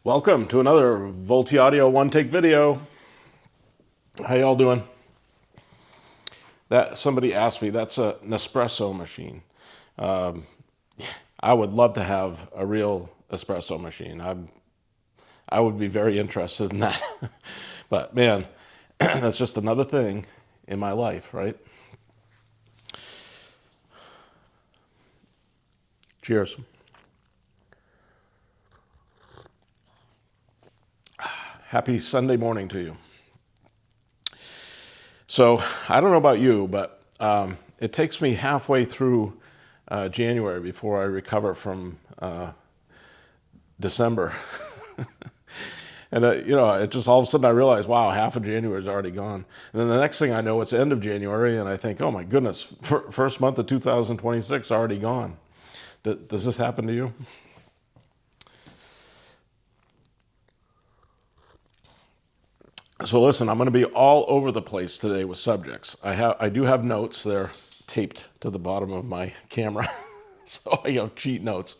Welcome to another Volti Audio One Take video. How y'all doing? That somebody asked me, that's an espresso machine. Um, I would love to have a real espresso machine. I would be very interested in that. But man, that's just another thing in my life, right? Cheers. Happy Sunday morning to you. So I don't know about you, but it takes me halfway through January before I recover from December. And it just all of a sudden I realize, wow, half of January is already gone. And then the next thing I know, it's the end of January, and I think, oh my goodness, first month of 2026 already gone. Does this happen to you? So listen, I'm going to be all over the place today with subjects. I do have notes. They're taped to the bottom of my camera, so I have cheat notes,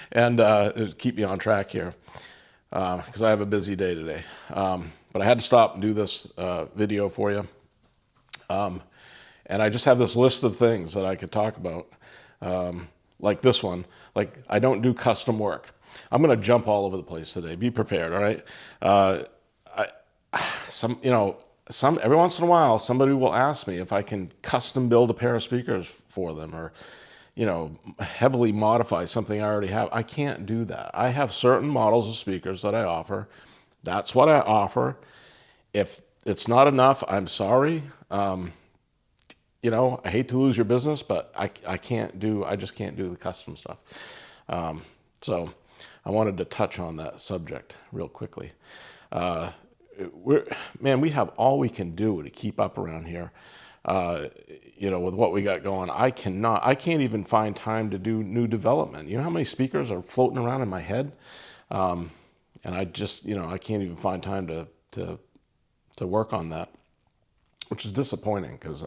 and keep me on track here because I have a busy day today. But I had to stop and do this video for you, and I just have this list of things that I could talk about, like this one. Like, I don't do custom work. I'm going to jump all over the place today. Be prepared, all right? Every once in a while, somebody will ask me if I can custom build a pair of speakers for them, or, heavily modify something I already have. I can't do that. I have certain models of speakers that I offer. That's what I offer. If it's not enough, I'm sorry. I hate to lose your business, but I just can't do the custom stuff. So I wanted to touch on that subject real quickly. We have all we can do to keep up around here, with what we got going. I can't even find time to do new development. You know how many speakers are floating around in my head? And I just, I can't even find time to work on that, which is disappointing because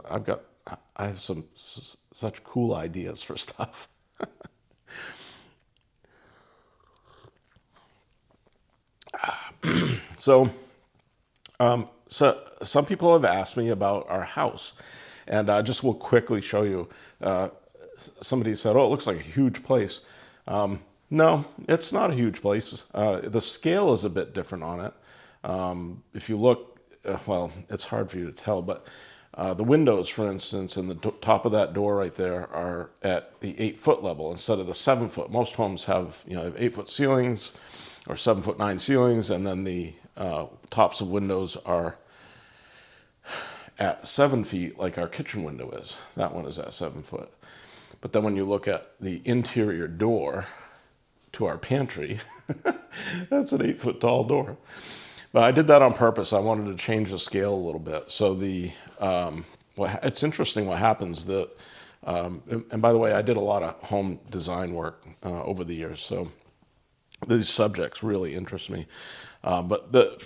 I have such cool ideas for stuff. So some people have asked me about our house, and I just will quickly show you. Somebody said, "Oh, it looks like a huge place." No, it's not a huge place. The scale is a bit different on it. If you look, well, it's hard for you to tell, but the windows, for instance, and the top of that door right there are at the 8-foot level instead of the 7-foot. Most homes have 8-foot ceilings or 7'9" ceilings, and then the tops of windows are at 7 feet, like our kitchen window is. That one is at 7 foot. But then when you look at the interior door to our pantry, that's an 8-foot tall door. But I did that on purpose. I wanted to change the scale a little bit. So it's interesting what happens. And by the way, I did a lot of home design work over the years, so these subjects really interest me. But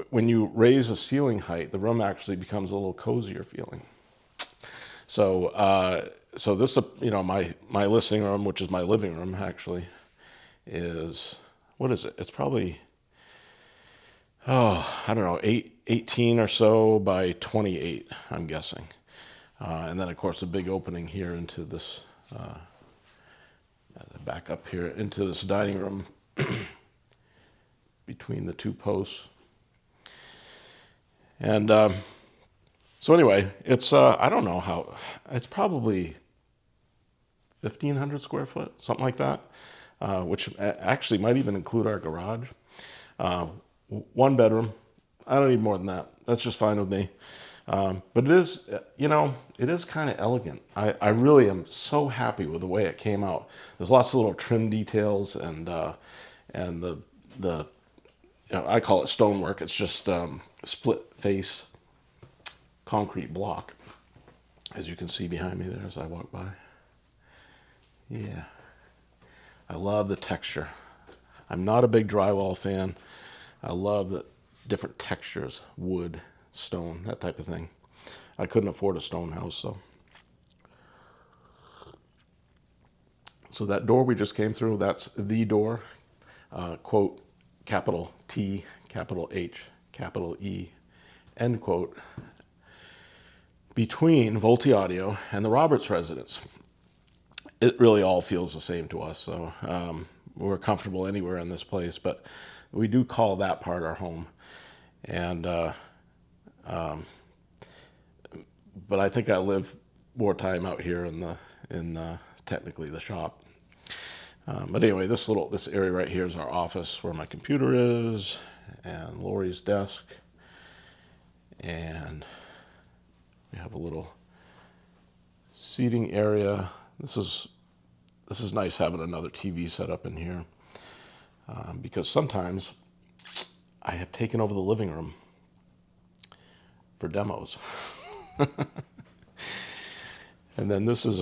when you raise a ceiling height, the room actually becomes a little cozier feeling. So this, my listening room, which is my living room, actually, is, what is it? It's probably, I don't know, 18 or so by 28, I'm guessing. And then, of course, a big opening here into this, back up here into this dining room between the two posts. And so anyway, it's, I don't know how, it's probably 1,500 square foot, something like that, which actually might even include our garage. 1 bedroom. I don't need more than that. That's just fine with me. But it is, it is kind of elegant. I really am so happy with the way it came out. There's lots of little trim details, and the I call it stonework. It's just split face concrete block, as you can see behind me there as I walk by. Yeah, I love the texture. I'm not a big drywall fan. I love the different textures, wood, stone, that type of thing. I couldn't afford a stone house, so that door we just came through, that's the door. quote, capital T, capital H, capital E, end quote, between Volte Audio and the Roberts residence. It really all feels the same to us, so we're comfortable anywhere in this place, but we do call that part our home. And but I think I live more time out here in technically the shop. But anyway, this area right here is our office where my computer is, and Lori's desk, and we have a little seating area. This is nice having another TV set up in here, because sometimes I have taken over the living room for demos. And then this is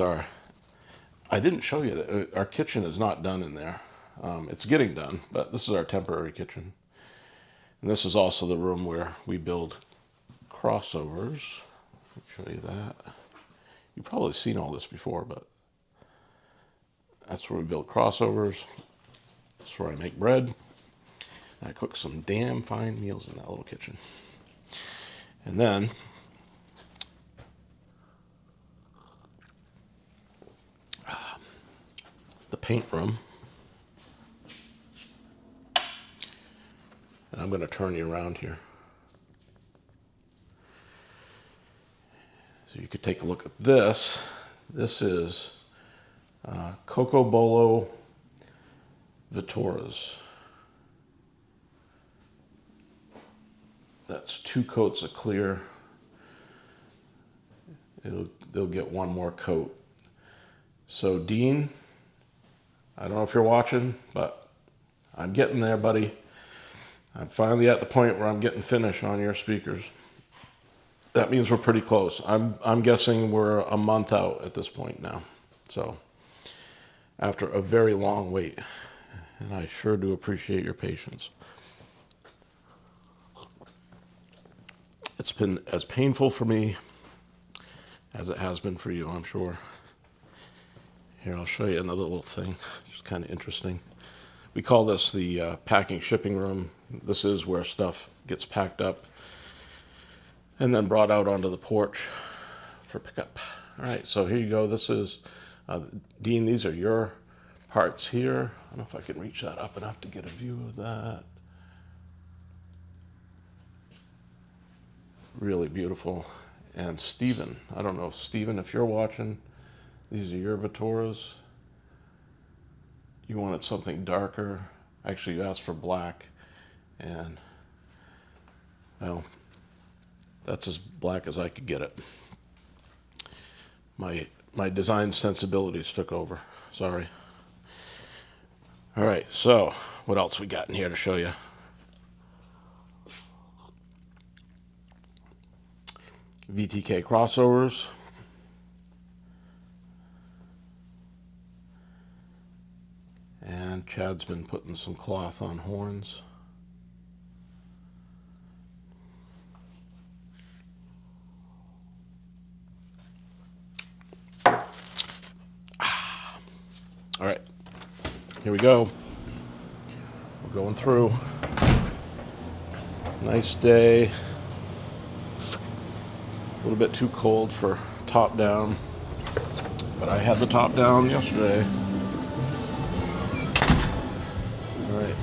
I didn't show you that our kitchen is not done in there. It's getting done, but this is our temporary kitchen. And this is also the room where we build crossovers. Let me show you that. You've probably seen all this before, but that's where we build crossovers. That's where I make bread. And I cook some damn fine meals in that little kitchen. And then the paint room. And I'm going to turn you around here, so you could take a look at this. This is Cocobolo Vittoras. That's 2 coats of clear. They'll get 1 more coat. So Dean, I don't know if you're watching, but I'm getting there, buddy. I'm finally at the point where I'm getting finish on your speakers. That means we're pretty close. I'm guessing we're a month out at this point now. So after a very long wait, and I sure do appreciate your patience. It's been as painful for me as it has been for you, I'm sure. Here, I'll show you another little thing. It's kind of interesting. We call this the packing shipping room. This is where stuff gets packed up and then brought out onto the porch for pickup. All right, so here you go. This is, Dean, these are your parts here. I don't know if I can reach that up enough to get a view of that. Really beautiful. And Stephen, I don't know, Stephen, if you're watching, these are your Vittoras. You wanted something darker. Actually, you asked for black. And, well, that's as black as I could get it. My design sensibilities took over. Sorry. All right, so what else we got in here to show you? VTK crossovers. And Chad's been putting some cloth on horns. All right, here we go. We're going through. Nice day. A little bit too cold for top down, but I had the top down yesterday. All right.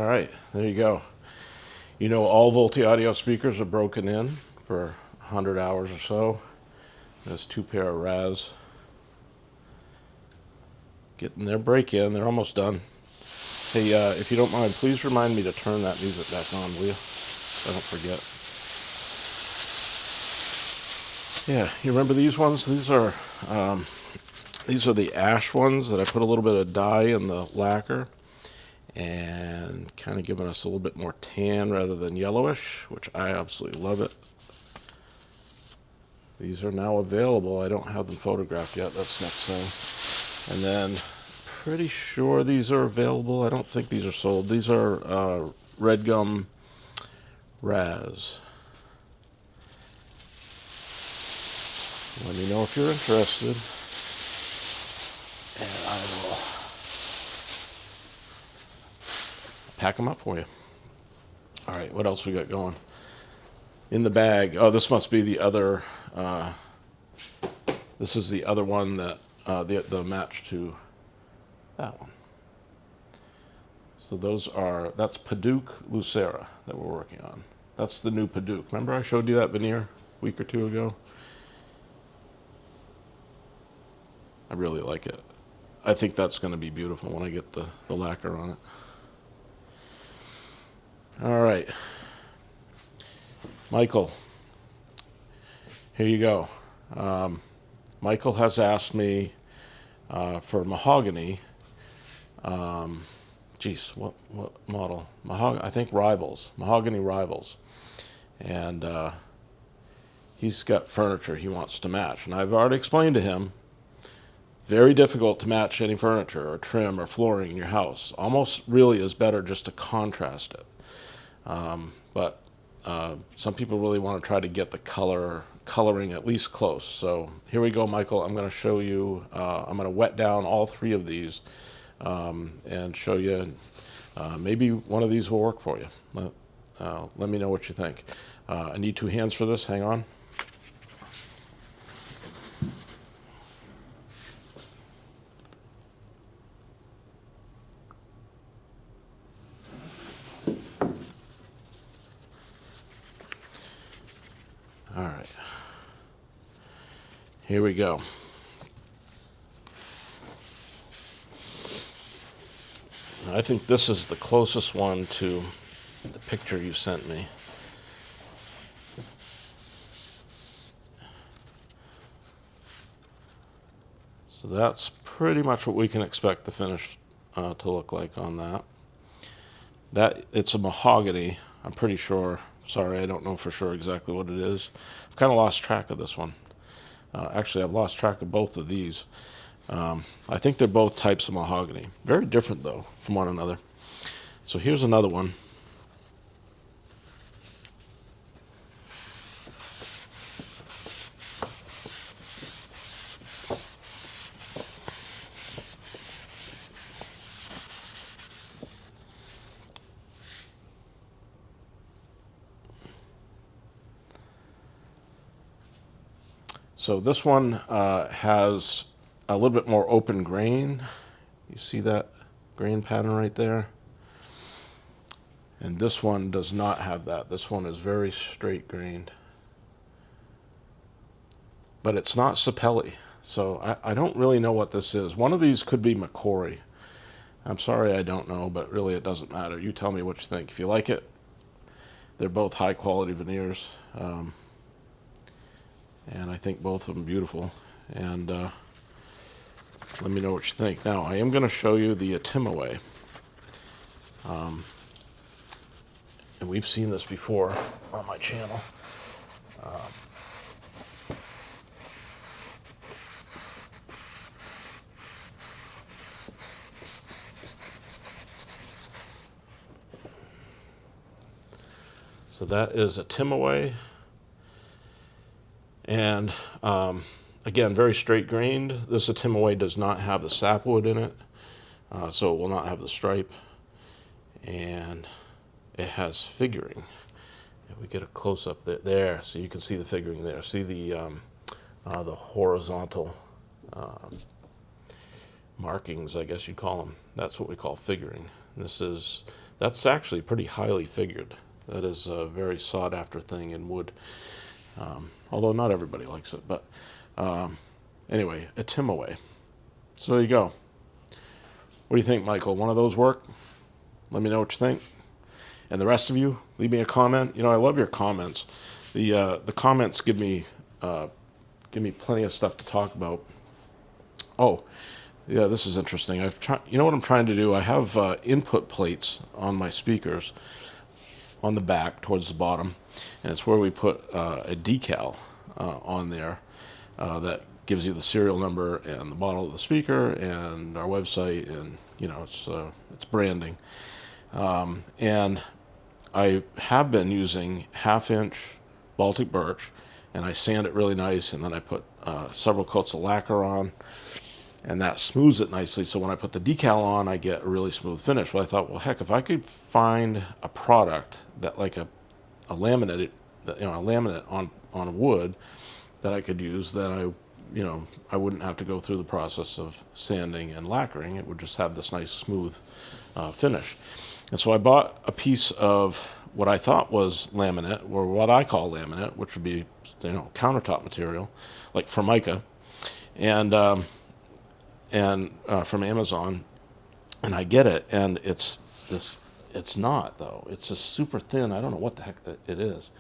All right, there you go. You know, all Volti audio speakers are broken in for 100 hours or so. There's 2 pair of RAS getting their break in. They're almost done. Hey, if you don't mind, please remind me to turn that music back on, will you? I don't forget. Yeah, you remember these ones? These are the ash ones that I put a little bit of dye in the lacquer and kind of giving us a little bit more tan rather than yellowish, which I absolutely love it. These are now available. I don't have them photographed yet. That's next thing. And then pretty sure these are available. I don't think these are sold. These are red gum RAS. Let me know if you're interested, and I will pack them up for you. All right, what else we got going? In the bag, oh, this must be the other, this is the other one that, the match to that one. So that's Paduke Lucera that we're working on. That's the new Paduke. Remember I showed you that veneer a week or 2 ago? I really like it. I think that's going to be beautiful when I get the lacquer on it. All right. Michael, here you go. Michael has asked me for Mahogany. What model? I think Rivals. Mahogany Rivals. And he's got furniture he wants to match. And I've already explained to him, very difficult to match any furniture or trim or flooring in your house. Almost really is better just to contrast it. But some people really want to try to get the coloring at least close. So here we go, Michael. I'm going to show you, I'm going to wet down all 3 of these and show you. Maybe one of these will work for you. Let me know what you think. I need 2 hands for this. Hang on. All right, here we go. I think this is the closest one to the picture you sent me. So that's pretty much what we can expect the finish to look like on that. It's a mahogany, I'm pretty sure. Sorry, I don't know for sure exactly what it is. I've kind of lost track of this one. Actually, I've lost track of both of these. I think they're both types of mahogany. Very different, though, from one another. So here's another one. So this one has a little bit more open grain. You see that grain pattern right there? And this one does not have that. This one is very straight grained. But it's not sapelli, so I don't really know what this is. One of these could be Macquarie. I'm sorry I don't know, but really it doesn't matter. You tell me what you think. If you like it, they're both high quality veneers. And I think both of them beautiful. And let me know what you think. Now, I am going to show you the Atimaway. And we've seen this before on my channel. So that is Atimaway. And again, very straight grained. This Atimaway does not have the sapwood in it, so it will not have the stripe. And it has figuring. If we get a close up there, so you can see the figuring there. See the horizontal markings, I guess you'd call them. That's what we call figuring. That's actually pretty highly figured. That is a very sought after thing in wood. Although not everybody likes it, but anyway, a Timaway. So there you go. What do you think, Michael? One of those work? Let me know what you think. And the rest of you, leave me a comment. I love your comments. The comments give me plenty of stuff to talk about. Oh, yeah, this is interesting. You know what I'm trying to do? I have input plates on my speakers on the back towards the bottom, and it's where we put a decal on there that gives you the serial number and the model of the speaker and our website, and it's branding. And I have been using 1/2-inch Baltic birch, and I sand it really nice, and then I put several coats of lacquer on, and that smooths it nicely. So when I put the decal on, I get a really smooth finish. Well, I thought, well, heck, if I could find a product that like a laminate, a laminate on wood that I could use, then I wouldn't have to go through the process of sanding and lacquering. It would just have this nice smooth finish. And so I bought a piece of what I thought was laminate, or what I call laminate, which would be countertop material, like Formica, and from Amazon, and I get it, and it's not, though. It's just super thin. I don't know what the heck it is.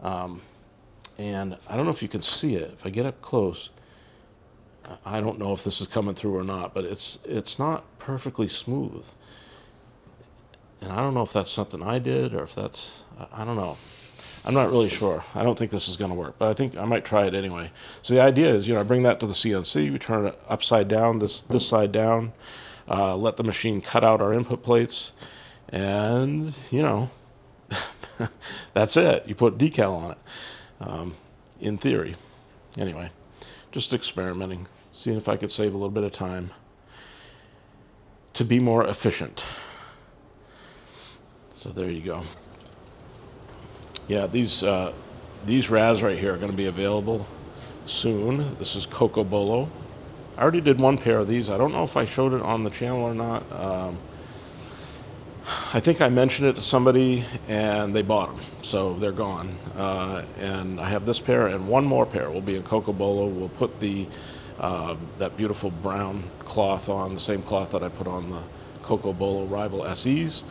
And I don't know if you can see it. If I get up close, I don't know if this is coming through or not, but it's not perfectly smooth. And I don't know if that's something I did, or if I don't know. I'm not really sure. I don't think this is going to work, but I think I might try it anyway. So the idea is, I bring that to the CNC, we turn it upside down, this side down, let the machine cut out our input plates, and, that's it. You put decal on it, in theory. Anyway, just experimenting, seeing if I could save a little bit of time to be more efficient. So there you go. Yeah, these RAS right here are going to be available soon. This is Coco Bolo. I already did one pair of these. I don't know if I showed it on the channel or not. I think I mentioned it to somebody, and they bought them, so they're gone. And I have this pair, and one more pair will be in Coco Bolo. We'll put that beautiful brown cloth on, the same cloth that I put on the Coco Bolo Rival SEs,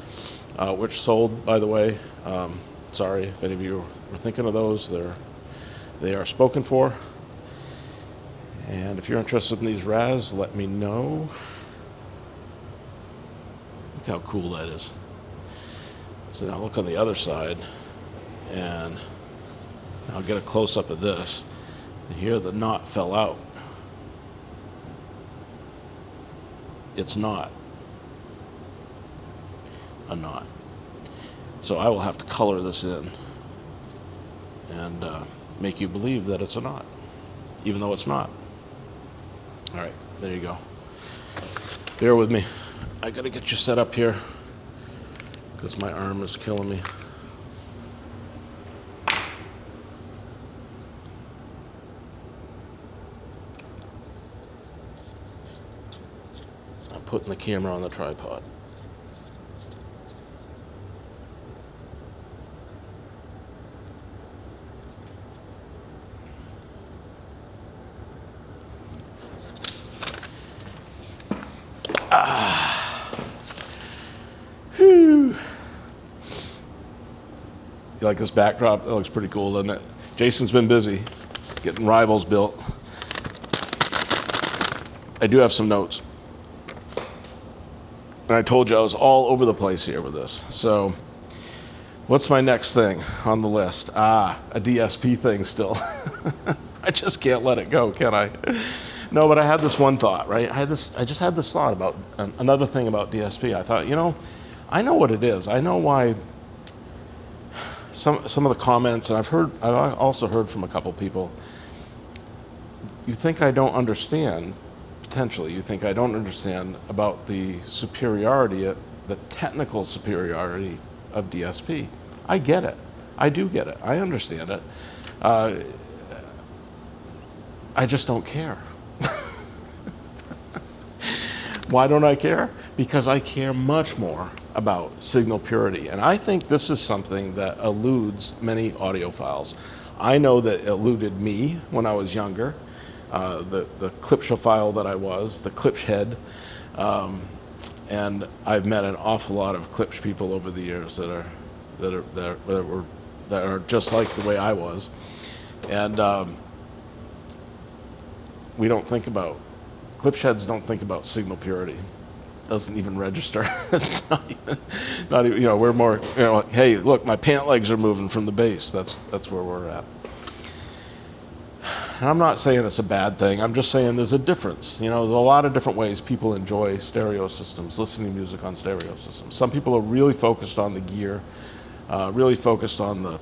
which sold, by the way. Sorry if any of you were thinking of those. They are spoken for. And if you're interested in these RAS, let me know. Look how cool that is. So now look on the other side, and I'll get a close-up of this. And here the knot fell out. It's not a knot. So I will have to color this in and make you believe that it's a knot, even though it's not. All right, there you go. Bear with me. I gotta get you set up here because my arm is killing me. I'm putting the camera on the tripod. Whew. You like this backdrop? That looks pretty cool, doesn't it? Jason's been busy getting Rivals built. I do have some notes. And I told you I was all over the place here with this. So what's my next thing on the list? A DSP thing still. I just can't let it go, can I? No, but I had this one thought, right? I just had this thought about another thing about DSP. I thought, I know what it is. I know why some of the comments, and I've also heard from a couple people, you think I don't understand, potentially, you think I don't understand about the superiority, the technical superiority of DSP. I get it. I do get it. I understand it. I just don't care. Why don't I care? because I care much more about signal purity. And I think this is something that eludes many audiophiles. I know that it eluded me when I was younger, the clipshophile that I was, the clipsh head. And I've met an awful lot of clipsh people over the years that are just like the way I was. And we don't think about, clipsh heads don't think about signal purity. Doesn't even register. It's not even, we're more, like, hey, look, my pant legs are moving from the bass. That's where we're at. And I'm not saying it's a bad thing. I'm just saying there's a difference. There's a lot of different ways people enjoy stereo systems, listening to music on stereo systems. Some people are really focused on the gear, really focused on the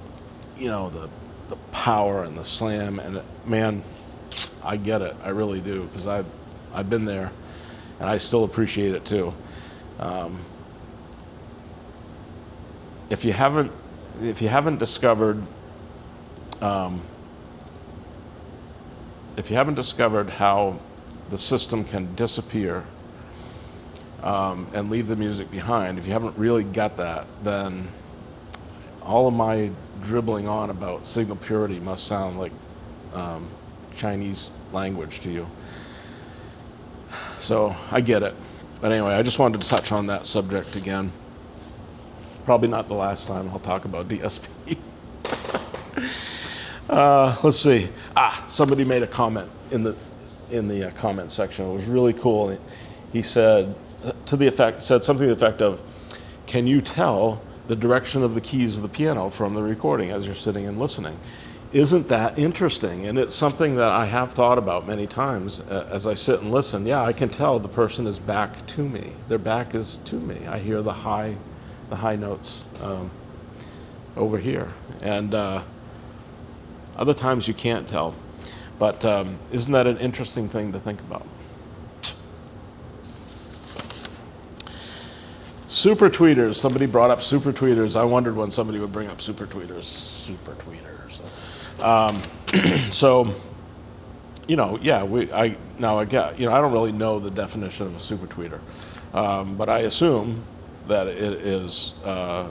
power and the slam. And man, I get it. I really do, because I've been there. And I still appreciate it too. If you haven't discovered, how the system can disappear and leave the music behind, if you haven't really got that, then all of my dribbling on about signal purity must sound like Chinese language to you. So I get it. But anyway, I just wanted to touch on that subject again. Probably not the last time I'll talk about DSP. Let's see. Somebody made a comment in the comment section. It was really cool. He said something to the effect of, "Can you tell the direction of the keys of the piano from the recording as you're sitting and listening?" Isn't that interesting? And it's something that I have thought about many times as I sit and listen. Yeah, I can tell the person is back to me. Their back is to me. I hear the high notes over here. And other times you can't tell. But isn't that an interesting thing to think about? Super tweeters. Somebody brought up super tweeters. I wondered when somebody would bring up super tweeters. Super tweeters. So, I don't really know the definition of a super tweeter, but I assume that it is a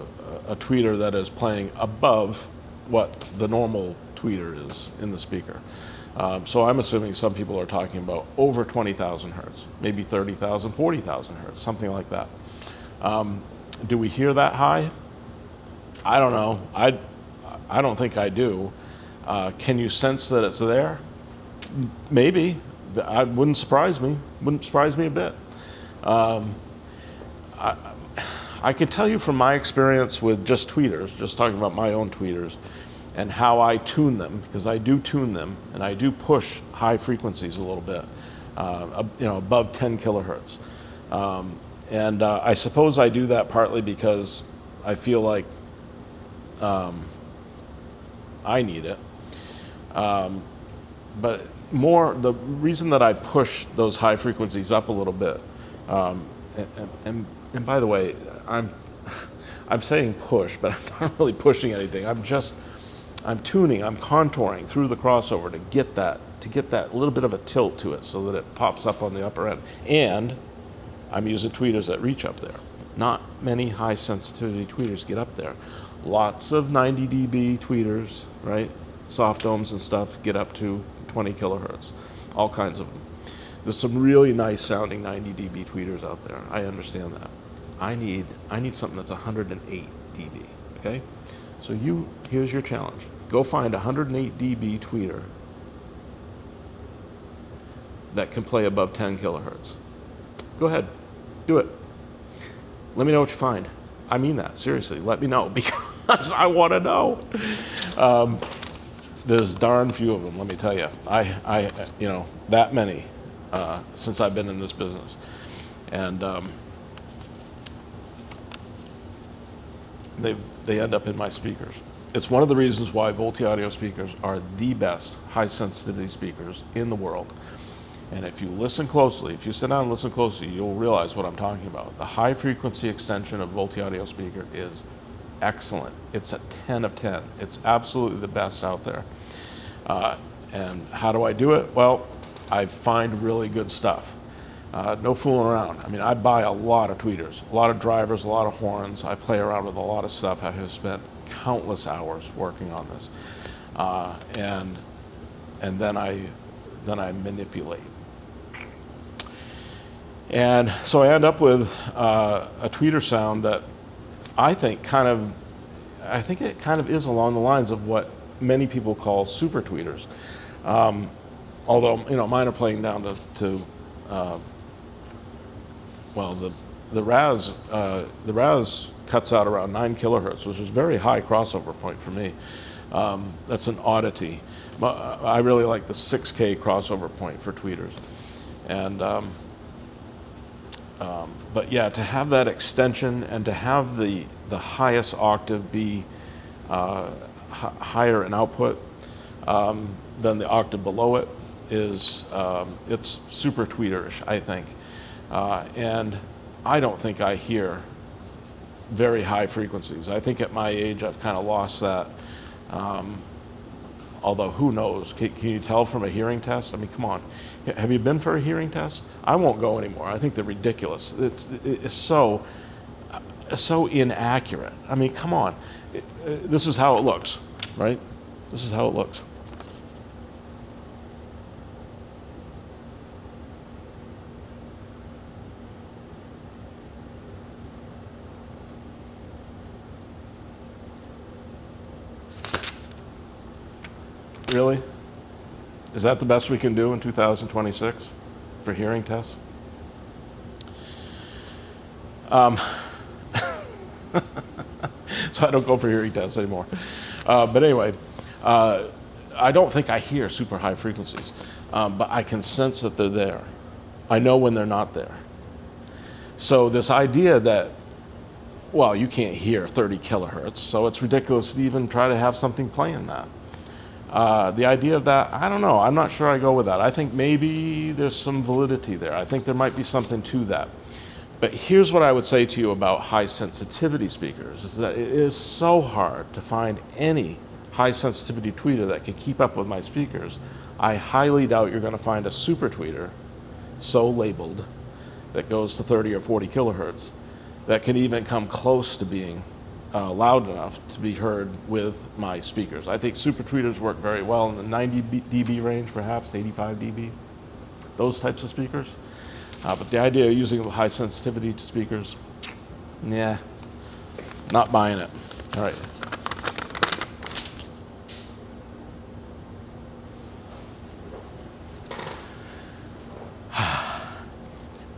tweeter that is playing above what the normal tweeter is in the speaker. So I'm assuming some people are talking about over 20,000 hertz, maybe 30,000, 40,000 hertz, something like that. Do we hear that high? I don't know. I don't think I do. Can you sense that it's there? Maybe. I wouldn't surprise me. Wouldn't surprise me a bit. I can tell you from my experience with just tweeters, just talking about my own tweeters, and how I tune them, because I do tune them, and I do push high frequencies a little bit, above 10 kilohertz. And I suppose I do that partly because I feel like I need it. But more, the reason that I push those high frequencies up a little bit, and by the way, I'm saying push, but I'm not really pushing anything. I'm tuning, I'm contouring through the crossover to get that little bit of a tilt to it so that it pops up on the upper end. And I'm using tweeters that reach up there. Not many high sensitivity tweeters get up there. Lots of 90 dB tweeters, right? Soft domes and stuff get up to 20 kilohertz. All kinds of them. There's some really nice sounding 90 dB tweeters out there. I understand that. I need something that's 108 dB, okay? So here's your challenge. Go find a 108 dB tweeter that can play above 10 kilohertz. Go ahead, do it. Let me know what you find. I mean that, seriously, let me know, because I want to know. There's darn few of them, let me tell you. I that many since I've been in this business. And they end up in my speakers. It's one of the reasons why Volti Audio speakers are the best high sensitivity speakers in the world. And if you listen closely, if you sit down and listen closely, you'll realize what I'm talking about. The high frequency extension of Volti Audio speaker is excellent. It's a 10 of 10. It's absolutely the best out there. And how do I do it? Well, I find really good stuff. No fooling around. I mean, I buy a lot of tweeters, a lot of drivers, a lot of horns. I play around with a lot of stuff. I have spent countless hours working on this, and then I manipulate. And so I end up with a tweeter sound that I think it kind of is along the lines of what many people call super tweeters. Although, mine are playing down to the RAS cuts out around 9 kilohertz, which is very high crossover point for me. That's an oddity. I really like the 6K crossover point for tweeters. And but yeah, to have that extension and to have the highest octave be higher in output than the octave below it is it's super tweeterish, I think. And I don't think I hear very high frequencies. I think at my age I've kind of lost that. Although who knows? Can you tell from a hearing test? I mean, come on. Have you been for a hearing test? I won't go anymore. I think they're ridiculous. It's so inaccurate. I mean, come on. This is how it looks, right? This is how it looks. Really? Is that the best we can do in 2026 for hearing tests? So I don't go for hearing tests anymore. But anyway, I don't think I hear super high frequencies, but I can sense that they're there. I know when they're not there. So this idea that, well, you can't hear 30 kilohertz, so it's ridiculous to even try to have something playing that. The idea of that, I don't know. I'm not sure I go with that. I think maybe there's some validity there. I think there might be something to that. But here's what I would say to you about high sensitivity speakers, is that it is so hard to find any high sensitivity tweeter that can keep up with my speakers. I highly doubt you're going to find a super tweeter, so labeled, that goes to 30 or 40 kilohertz, that can even come close to being loud enough to be heard with my speakers. I think super tweeters work very well in the 90 dB range, perhaps 85 dB, those types of speakers. But the idea of using high sensitivity to speakers, yeah, not buying it. All right.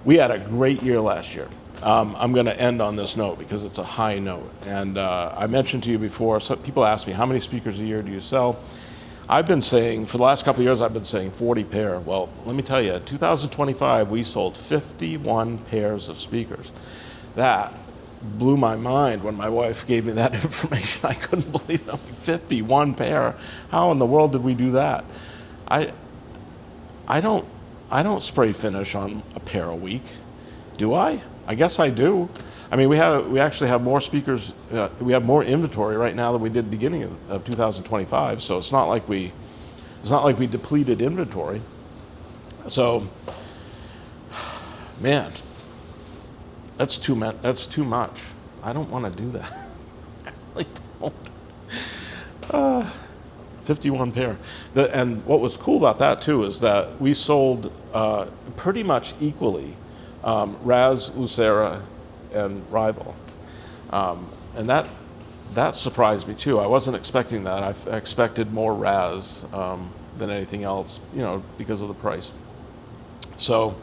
We had a great year last year. I'm going to end on this note because it's a high note. And I mentioned to you before, so people ask me, how many speakers a year do you sell? I've been saying, for the last couple of years, I've been saying 40 pair. Well, let me tell you, in 2025, we sold 51 pairs of speakers. That blew my mind when my wife gave me that information. I couldn't believe it. 51 pair. How in the world did we do that? I don't spray finish on a pair a week. Do I? I guess I do. I mean, we actually have more speakers. We have more inventory right now than we did at the beginning of 2025. So it's not like we depleted inventory. So, man, that's too much. I don't want to do that. I really don't. 51 pair. And what was cool about that too is that we sold pretty much equally Raz, Lucera, and Rival, and that surprised me too. I wasn't expecting that. I expected more Raz than anything else, because of the price. So,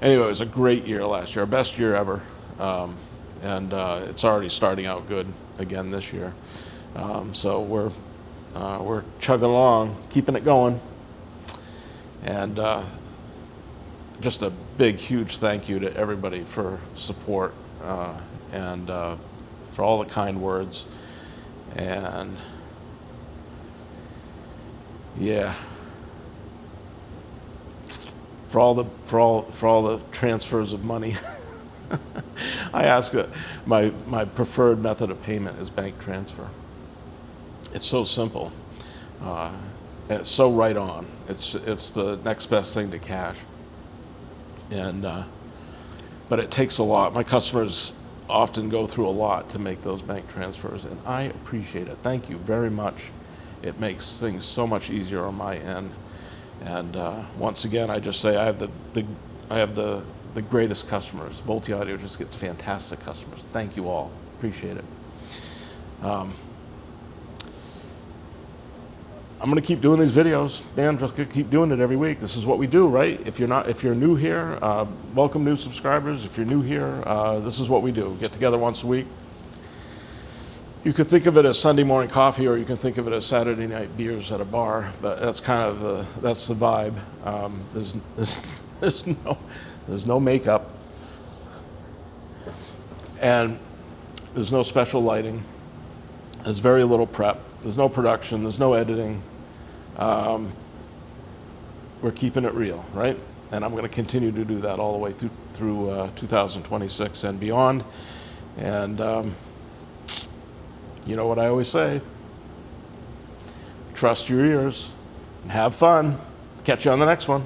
anyway, it was a great year last year, our best year ever, and it's already starting out good again this year. So we're chugging along, keeping it going, and just a big, huge thank you to everybody for support and for all the kind words, and yeah, for all the transfers of money. I ask my preferred method of payment is bank transfer. It's so simple, and it's so right on. It's the next best thing to cash. And but it takes a lot. My customers often go through a lot to make those bank transfers, and I appreciate it. Thank you very much. It makes things so much easier on my end. And once again, I just say I have the greatest customers. Volti Audio just gets fantastic customers. Thank you all. Appreciate it. I'm going to keep doing these videos, man. Just keep doing it every week. This is what we do, right? If you're new here, welcome new subscribers. If you're new here, this is what we do. We get together once a week. You could think of it as Sunday morning coffee, or you can think of it as Saturday night beers at a bar. But that's kind of that's the vibe. There's no makeup, and there's no special lighting. There's very little prep. There's no production. There's no editing. We're keeping it real, right? And I'm going to continue to do that all the way through 2026 and beyond. And you know what I always say? Trust your ears and have fun. Catch you on the next one.